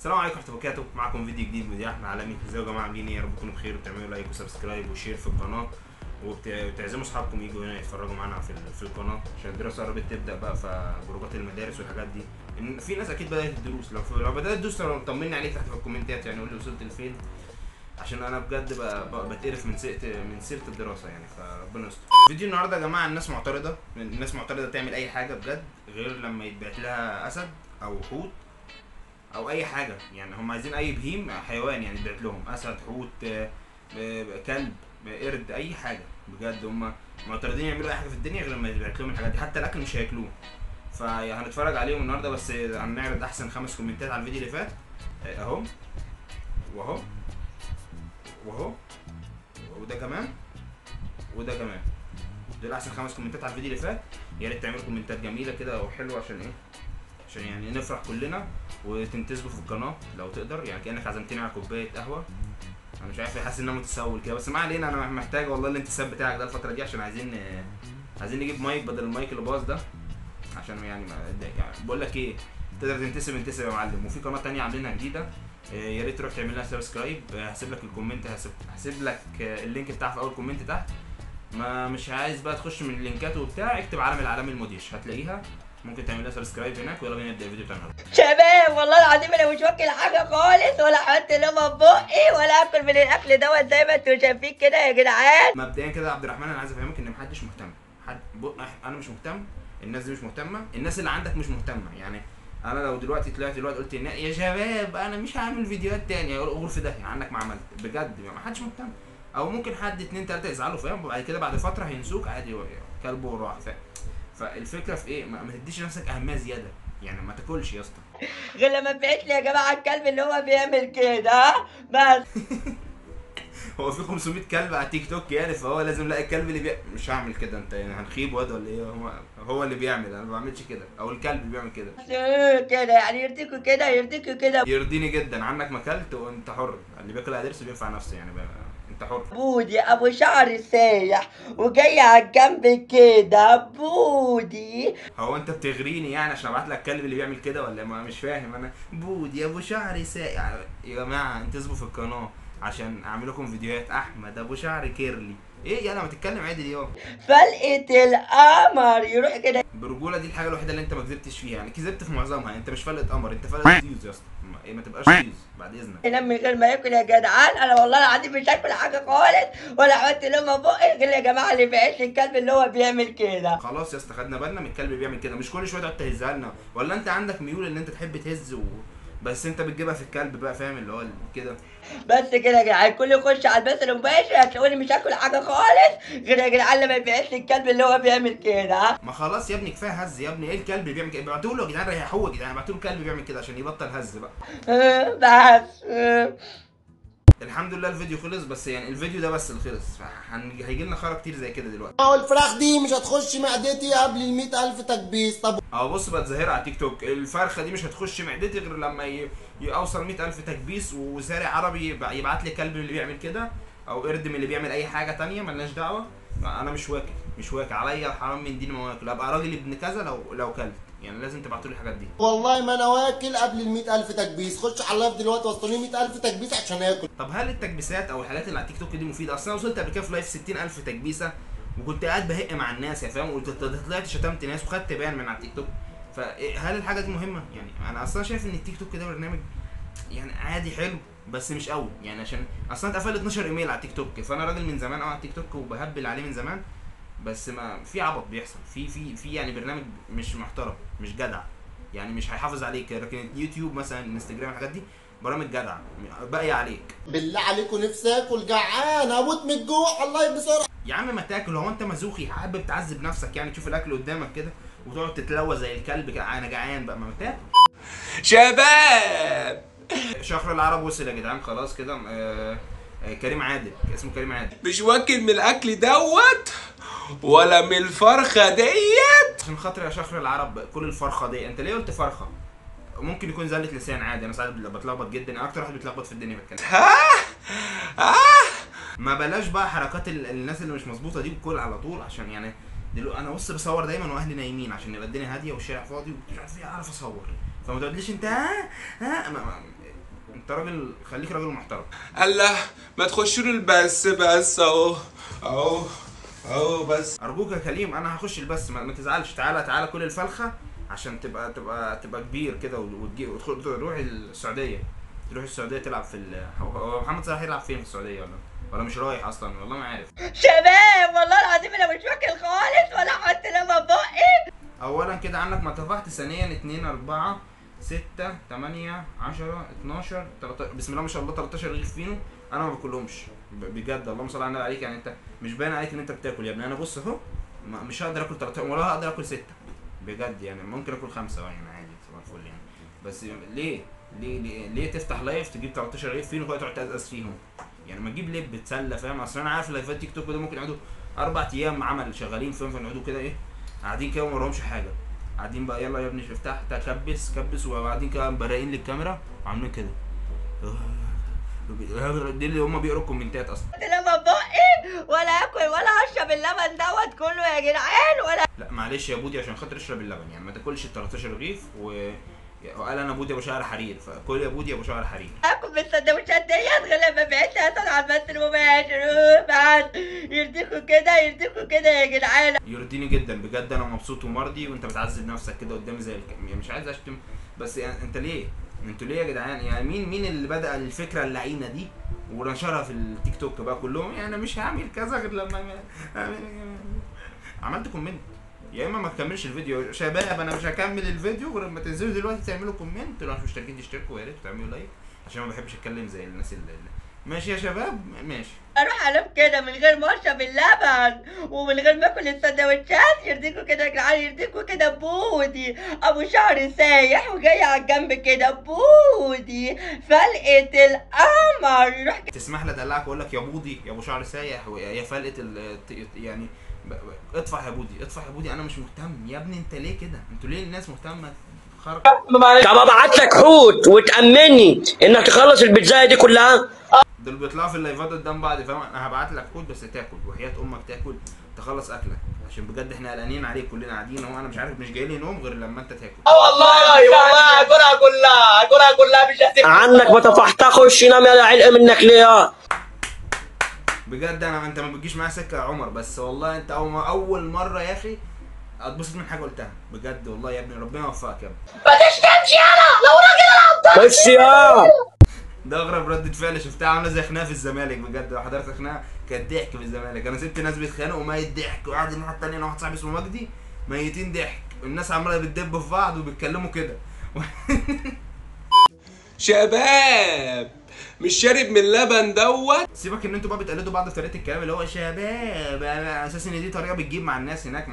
السلام عليكم ورحمه الله وبركاته. معكم فيديو جديد من احمد عالمي. ازيكم يا جماعه؟ عاملين ايه؟ يا رب تكونوا بخير وتعملوا لايك وسبسكرايب وشير في القناه وتعزموا اصحابكم يجوا هنا يتفرجوا معانا في القناه عشان الدراسه قربت تبدا بقى، في جروبات المدارس والحاجات دي. ان في ناس اكيد بدات الدروس، لو بدات الدروس طمني عليك تحت في الكومنتات، يعني قول لي وصلت لفين، عشان انا بجد بتقرف من سيره الدراسه يعني، فربنا يستر. فيديو النهارده يا جماعه الناس معترضه تعمل اي حاجه بجد غير لما يتبعت لها اسد او حوت او اي حاجه. يعني هم عايزين اي بهيم حيوان، يعني يتبعت لهم اسد، حوت، كلب، قرد، اي حاجه. بجد هم معترضين يعملوا اي حاجه في الدنيا غير لما يتبعت لهم الحاجات دي، حتى الاكل مش هياكلوه. فهنتفرج عليهم النهارده، بس هنعرض احسن 5 كومنتات على الفيديو اللي فات اهو، واهو، واهو، وده كمان، وده كمان. دول احسن 5 كومنتات على الفيديو اللي فات. يا ريت تعملوا كومنتات جميله كده وحلوه، عشان ايه؟ عشان يعني نفرح كلنا، وتنتسبوا في القناه لو تقدر، يعني كانك عزمتني على كوبايه قهوه. انا مش عارف، حاسس ان انا متسول كده، بس ما علينا. انا محتاج والله الانتساب بتاعك ده الفتره دي، عشان عايزين نجيب مايك بدل المايك اللي باظ ده، عشان يعني بقول لك ايه، تقدر انتسب يا معلم. وفي قناه تانية عاملينها جديده، يا ريت تروح تعمل لها سبسكرايب. هسيب لك الكومنت، هسيب لك اللينك بتاعها في اول كومنت تحت. ما مش عايز بقى تخش من اللينكات وبتاع، اكتب عالم الاعلام المدهش هتلاقيها، ممكن تعمل لها سبسكرايب هناك. ويلا بينا نبدا الفيديو بتاعنا. شباب والله العظيم انا مش واكل حاجه خالص، ولا احط لقمه في بقي، ولا اكل من الاكل دوت زي ما انتوا شايفين كده يا جدعان. مبدئيا كده يا عبد الرحمن، انا عايز افهمك ان محدش مهتم. انا مش مهتم، الناس دي مش مهتمه، الناس اللي عندك مش مهتمه. يعني انا لو دلوقتي طلعت قلت يا شباب انا مش هعمل فيديوهات تاني، هيقولوا في ده عنك ما عملت بجد، ما حدش مهتم. او ممكن حد 2 3 يزعلوا، فاهم؟ وبعد كده بعد فتره هينسوك عادي، كلبه وراح، فاهم؟ فالفكره في ايه؟ ما تديش نفسك اهميه زياده، يعني ما تاكلش يا اسطى. غير لما بعت لي يا جماعه الكلب اللي هو بيعمل كده بس. هو في 500 كلب على تيك توك يعني، فهو لازم لاقي الكلب اللي مش هعمل كده. انت يعني هنخيب واد ولا ايه؟ هو اللي بيعمل، انا ما بعملش كده، او الكلب اللي بيعمل كده. كده يعني يرضيكوا كده، يرضيكوا كده. يرضيني جدا، عنك ما اكلت وانت حر، اللي بياكل على ضرسه بينفع نفسه يعني بقى. انت حر. بودي ابو شعر سايح وجاي على الجنب كده بودي. هو انت بتغريني يعني عشان ابعت لك الكلب اللي بيعمل كده، ولا ما مش فاهم انا؟ بودي ابو شعر ساقع يا جماعه، انتسبوا في القناه عشان اعمل لكم فيديوهات. احمد ابو شعر كيرلي، ايه يلا ما تتكلم عادي دي. فلقة القمر يروح كده برجوله دي الحاجه الوحيده اللي انت ما كذبتش فيها، يعني كذبت في معظمها. انت مش فلقه قمر، انت فلقه طيوز يا اسطى. ما تبقاش طيوز بعد اذنك. ينام من غير ما ياكل يا جدعان. انا والله العظيم مش هاكل حاجه خالص، ولا احط لقمه في بقي غير يا جماعه اللي بعت لي الكلب اللي هو بيعمل كده. خلاص يا اسطى، خدنا بالنا من الكلب اللي بيعمل كده. مش كل شويه تقعد تهزها لنا، ولا انت عندك ميول ان انت تحب تهز بس انت بتجيبها في الكلب بقى، فاهم؟ اللي هو كده. بس كده يا جدعان، الكل يخش على البث المباشر هتلاقوني مش هاكل حاجه خالص غير يا جدعان لما يبعت لي الكلب اللي هو بيعمل كده. ما خلاص يا ابني، كفايه هز يا ابني. ايه الكلب اللي بيعمل كده؟ ابعتوا له يا جدعان، ريحوه يا جدعان، ابعتوا له كلب بيعمل كده عشان يبطل هز بقى. بس الحمد لله الفيديو خلص، بس يعني الفيديو ده بس اللي خلص، هيجي لنا خرا كتير زي كده دلوقتي. الفراخ دي مش هتخش معدتي قبل ال100,000 تكبيس. طب اهو بص بقى ظاهره على تيك توك، الفرخه دي مش هتخش معدتي غير لما يوصل 100,000 تكبيس، وزارع عربي يبعت لي كلب اللي بيعمل كده، او قرد من اللي بيعمل اي حاجه تانية، ملناش دعوه. انا مش واكل عليا الحرام من دين ما واكل، ابقى راجل ابن كذا لو كلت، يعني لازم تبعتوا لي الحاجات دي. والله ما انا واكل قبل ال100,000 تكبيس. خش على اللايف دلوقتي وصلوني 100,000 تكبيس عشان اكل. طب هل التكبيسات او الحاجات اللي على تيك توك دي مفيده؟ اصل انا وصلت قبل كده في لايف 60,000 تكبيسه، وكنت قاعد بهق مع الناس، يا فاهم؟ طلعت شتمت ناس وخدت بان من على التيك توك. فهل الحاجه دي مهمه؟ يعني انا اصلا شايف ان التيك توك ده برنامج يعني عادي حلو، بس مش قوي يعني، عشان اصلا اتقفل 12 ايميل على التيك توك، فانا راجل من زمان قوي على التيك توك وبهبل عليه من زمان، بس ما في عبط بيحصل في يعني برنامج مش محترم، مش جدع، يعني مش هيحافظ عليك. لكن يوتيوب مثلا، انستجرام، الحاجات دي برامج جدع باقي عليك. بالله عليكم نفسي اكل، جعان هموت من الجوع. الله بسرعه يا عم ما تاكل، هو انت مزوخي حابب تعذب نفسك يعني؟ تشوف الاكل قدامك كده وتقعد تتلوى زي الكلب كده، انا جعان بقى، ما تاكل. شباب شهر العرب وصل يا جدعان، خلاص كده. كريم عادل، اسمه كريم عادل. مش واكل من الاكل دوت ولا من الفرخه ديت. عشان خاطر يا شهر العرب كل الفرخه دي. انت ليه قلت فرخه؟ ممكن يكون زلة لسان عادي، انا ساعات بتلخبط جدا، انا اكتر واحد بيتلخبط في الدنيا بتكلم. ما بلاش بقى حركات الناس اللي مش مظبوطه دي، بكل على طول، عشان يعني دلوقتي انا بص بصور دايما واهلي نايمين عشان يبقى الدنيا هاديه والشارع فاضي ومش عارف ايه، اعرف اصور. فما تقوليش انت انت راجل، خليك راجل محترم. الله ما تخشوا البث بس اهو بس. ارجوك يا كريم، انا هخش البث، ما تزعلش. تعالى كل الفلخه عشان تبقى كبير كده وتجي تروح السعوديه. تروح السعوديه تلعب في هو محمد صلاح يلعب فين في السعوديه ولا مش رايح اصلا؟ والله ما عارف. شباب والله العظيم انا مش واكل خالص ولا حط لما بقي. اولا كده عنك ما طفحت، ثانيا 2 4 6 8 10 12 13، بسم الله ما شاء الله 13 رغيف فينو. انا ما باكلهمش بجد، اللهم صل على النبي عليك. يعني انت مش باين عليك ان انت بتاكل يا ابني. انا بص اهو، مش هقدر اكل 13 ولا هقدر اكل 6 بجد. يعني ممكن اكل 5 يعني عادي صباح الفل يعني. بس ليه تفتح لايف تجيب 13 رغيف فينو وتقعد تقزقز فيهم؟ يعني ما تجيب لب تسلى، فاهم؟ اصل انا عارف لايفات تيك توك ده ممكن يقعدوا 4 ايام عمل شغالين فيهم، فنقعدوا كده ايه، قاعدين كده وما وراهمش حاجه، قاعدين بقى يلا يا ابني افتح كبس وقاعدين كده مبرقين للكاميرا وعاملين كده. دي اللي هم بيقروا الكومنتات اصلا. لما بقي ولا اكل ولا اشرب اللبن دوت كله يا جدعان ولا. لا معلش يا بودي، عشان خاطر اشرب اللبن يعني ما تاكلش ال 13 رغيف وقال انا بودي ابو شعر حرير، فكل يا بودي ابو شعر حرير. اكل بالسندوتشات ديت غير لما بعتها اصلا على البث المباشر. بعد يرضيكوا كده يا جدعان. يرضيني جدا بجد، انا مبسوط ومرضي وانت بتعذب نفسك كده قدامي زي يعني مش عايز اشتم، بس يعني انت ليه؟ انتوا ليه يا جدعان؟ يعني مين اللي بدأ الفكره اللعينه دي ونشرها في التيك توك بقى كلهم؟ يعني مش هعمل كذا غير لما عملت كومنت. يا اما ما تكملش الفيديو شباب، انا مش هكمل الفيديو غير لما تنزلوا دلوقتي تعملوا كومنت. لو مش مشتركين تشتركوا يا ريت تعملوا لايك، عشان ما بحبش اتكلم زي الناس اللي ماشي يا شباب ماشي. اروح انام كده من غير ما اشرب اللبن ومن غير ما اكل السندوتشات. يرضيكوا كده يا جدعان، يرضيكوا كده. بودي ابو شعر سايح وجاي على الجنب كده، بودي فلقة القمر. يروح تسمح لي ادلعك واقول لك يا بودي يا ابو شعر سايح يا فلقة يعني اطفح يا بودي. انا مش مهتم يا ابني. انت ليه كده؟ انتوا ليه الناس مهتمه خرق؟ طب ابعت لك حوت وتامني انك تخلص البيتزايه دي كلها. دول بيطلعوا في اللايفات قدام بعض، فاهم؟ انا هبعت لك حوت بس تاكل وحياه امك تاكل تخلص اكلك، عشان بجد احنا قلقانين عليك كلنا قاعدين اهو. انا مش عارف، مش جاي لي نوم غير لما انت تاكل. والله هاكلها كلها مش هتفرق عنك. ما طفحتها خش نام يا علق منك ليه؟ بجد انت ما بتجيش معايا سكه يا عمر، بس والله انت اول مره يا اخي اتبسط من حاجه قلتها بجد والله يا ابني. ربنا يوفقك يا ابني. ما تشتمش يالا لو راجل. بس يا ده اغرب ردة فعل شفتها، عامله زي خناقه في الزمالك بجد. لو حضرتك خناقه كانت ضحك في الزمالك. انا سبت ناس بيتخانقوا ميت ضحك، وقاعد الناحيه التانيه انا واحد صاحبي اسمه مجدي ميتين ضحك، الناس عماله بتدب في بعض وبيتكلموا كده. شباب مش شارب من اللبن دوت. سيبك ان انتوا بقى بتقلدوا بعض في طريقه الكلام اللي هو شباب، على اساس ان دي طريقه بتجيب مع الناس هناك،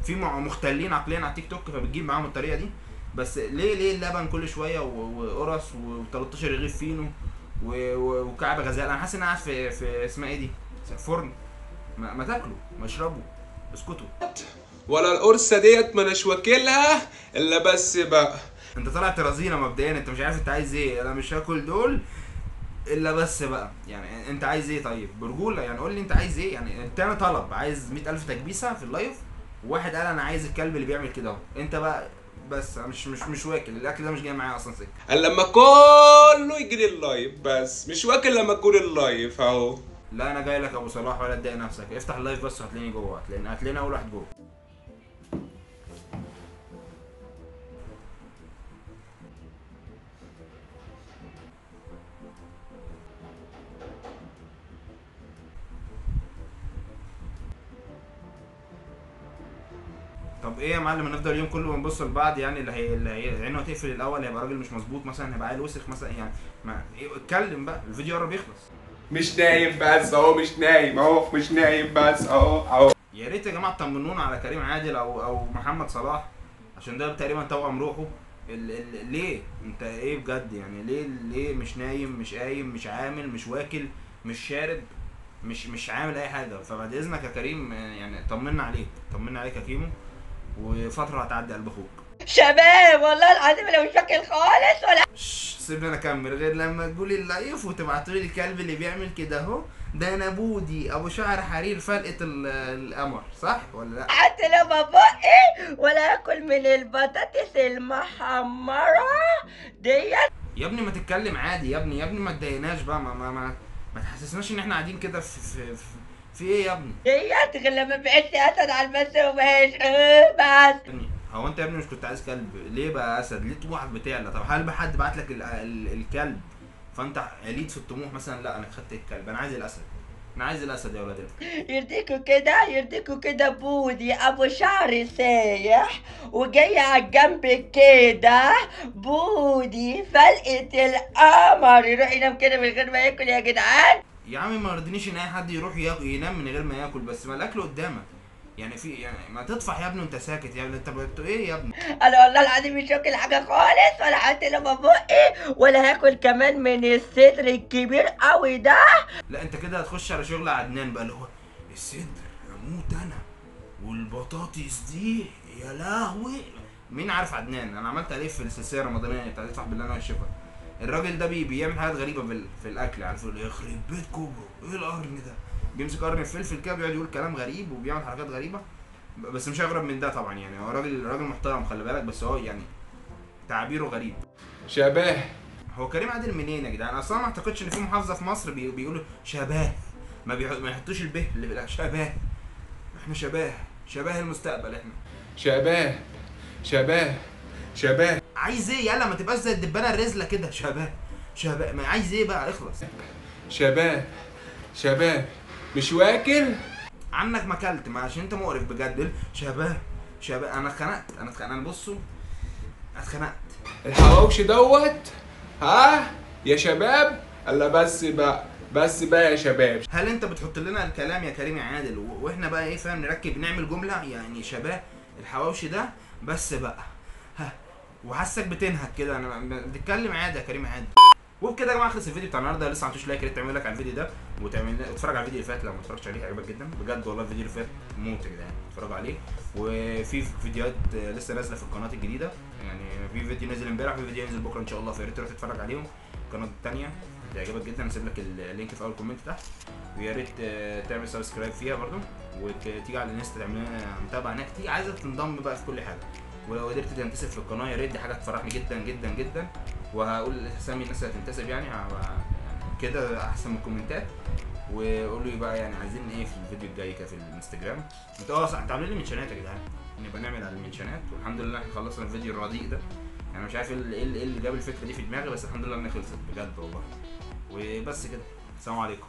في مختلين عقليا على التيك توك فبتجيب معاهم الطريقه دي. بس ليه اللبن كل شويه وقرص و13 رغيف فينو وكعب غزال؟ انا حاسس ان انا قاعد في اسمها ايه دي، فرن. ما تاكلوا ما اشربوا اسكتوا. ولا القرصه ديت ما اناش واكلها الا بس بقى. انت طالع ترازينا مبدئيا، انت مش عارف انت عايز ايه. انا مش هاكل دول الا بس بقى. يعني انت عايز ايه طيب برجوله؟ يعني قول لي انت عايز ايه. يعني انت انا طلب عايز 100,000 تكبيسه في اللايف، وواحد قال انا عايز الكلب اللي بيعمل كده اهو. انت بقى بس انا مش واكل الاكل ده، مش جاي معايا اصلا سكه. قال لما كله يجي لي اللايف بس مش واكل لما اكون اللايف اهو. لا انا جاي لك ابو صلاح، ولا تضايق نفسك. افتح اللايف بس وهتلاقيني جوه، هتلاقيني اول واحد جوه. طب ايه يا معلم، هنفضل اليوم كله بنبص لبعض؟ يعني اللي هي عينه هتقفل الاول هيبقى راجل مش مظبوط مثلا، هيبقى عيل وسخ مثلا يعني. ما اتكلم بقى، الفيديو قرب يخلص. مش نايم بس اهو، مش نايم اهو، مش نايم بس اهو. يا ريت يا جماعه تطمنونا على كريم عادل او محمد صلاح، عشان ده تقريبا توأم روحه. ليه انت ايه بجد؟ يعني ليه مش نايم مش قايم مش عامل مش واكل مش شارب مش عامل اي حاجه؟ فبعد اذنك يا كريم يعني طمنا عليك يا كيمو، وفتره هتعدي قلب اخوك. شباب والله العظيم انا مش واكل خالص ولا. سيبني انا اكمل غير لما تقولي اللايف وتبعتوا لي الكلب اللي بيعمل كده اهو. ده انا بودي ابو شعر حرير فلقة القمر، صح ولا لا؟ حتى لما بقي ولا اكل من البطاطس المحمره ديت. يا ابني ما تتكلم عادي يا ابني، يا ابني ما تضايقناش بقى، ما تحسسناش ان احنا قاعدين كده في ايه يا ابني؟ هي تغل لما بعت اسد على المسا وماهيش بس. يا ابني هو انت يا ابني مش كنت عايز كلب؟ ليه بقى اسد؟ ليه طموحك بتعلى؟ طب هل حد بعت لك الكلب فانت عليت في الطموح مثلا؟ لا انا خدت الكلب، انا عايز الاسد، انا عايز الاسد يا ولاد يرضيكوا كده، يرضيكوا كده بودي ابو شعر سايح وجاي على الجنب كده، بودي فلقة القمر يروح ينام كده من غير ما ياكل يا جدعان. يا عمي ما رضينيش ان اي حد يروح ينام من غير ما ياكل، بس ما الاكل قدامك يعني، يعني ما تطفح يا ابني وانت ساكت يا ابني، انت ايه يا ابني؟ انا والله العظيم مش واكل حاجه خالص، ولا حتى لما بقي، ولا هاكل كمان من الصدر الكبير قوي ده. لا انت كده هتخش على شغل عدنان بقى، اللي هو الصدر اموت انا والبطاطس دي يا لهوي. مين عارف عدنان؟ انا عملت عليه في السلسله الرمضانيه بتاعت صاحب الله والشفا. الراجل ده بيعمل حاجات غريبه في الاكل، عارف يخرب بيت كوبرو، ايه القرن ده؟ بيمسك قرن الفلفل كده بيقعد يقول كلام غريب وبيعمل حركات غريبه، بس مش هيغرب من ده طبعا يعني، هو راجل محترم خلي بالك، بس هو يعني تعبيره غريب. شباه. هو كريم عادل منين يا جدعان؟ اصلا ما اعتقدش ان في محافظه في مصر بيقولوا شباه، ما يحطوش الب اللي لا شباه. احنا شباه المستقبل احنا. شباب شباب شباب. عايز ايه؟ يلا ما تبقاش زي الدبانه الرزله كده. شباب ما عايز ايه بقى؟ اخلص. شباب مش واكل عنك ما اكلت، ما عشان انت مقرف بجد. شباب انا اتخنقت انا بصوا اتخنقت. الحواوشي دوت، ها يا شباب؟ الا بس بقى يا شباب. هل انت بتحط لنا الكلام يا كريم يا عادل واحنا بقى ايه فاهم نركب نعمل جمله يعني شباب الحواوشي ده بس بقى ها، وحاسك بتنهك كده، انا بتتكلم عادي يا كريم عادي. وبكده يا جماعه خلص الفيديو بتاع النهارده. لسه ما عملتوش لايك، يا ريت تعملوا لايك على الفيديو ده وتتفرج على الفيديو اللي فات لو ما اتفرجتش عليه، عجبك جدا بجد والله. الفيديو اللي فات موت يا جدعان، اتفرجوا عليه. وفي فيديوهات لسه نازله في القناه الجديده، يعني في فيديو نزل امبارح وفي فيديو ينزل بكره ان شاء الله، فيا ريت تروح تتفرج عليهم. القناه الثانيه هتعجبك جدا، هسيب لك اللينك في اول كومنت تحت، ويا ريت تعمل سبسكرايب فيها برضو، وتيجي على الانستا تعمل لنا متابعه هناك، تيجي عايزه تنضم بقى في كل حاجه. ولو قدرت تنتسب في القناه يا ريت، دي حاجه تفرحني جدا جدا جدا. وهقول اسامي الناس اللي هتنتسب يعني كده احسن من الكومنتات، وقولوا لي بقى يعني عايزين ايه في الفيديو الجاي كده في الانستجرام. انتوا صح تعملوا لي منشنات يا جدعان، نبقى نعمل على المنشنات. والحمد لله احنا خلصنا الفيديو الرديء ده، يعني مش عارف ايه اللي جاب الفكره دي في دماغي، بس الحمد لله انها خلصت بجد والله. وبس كده، السلام عليكم.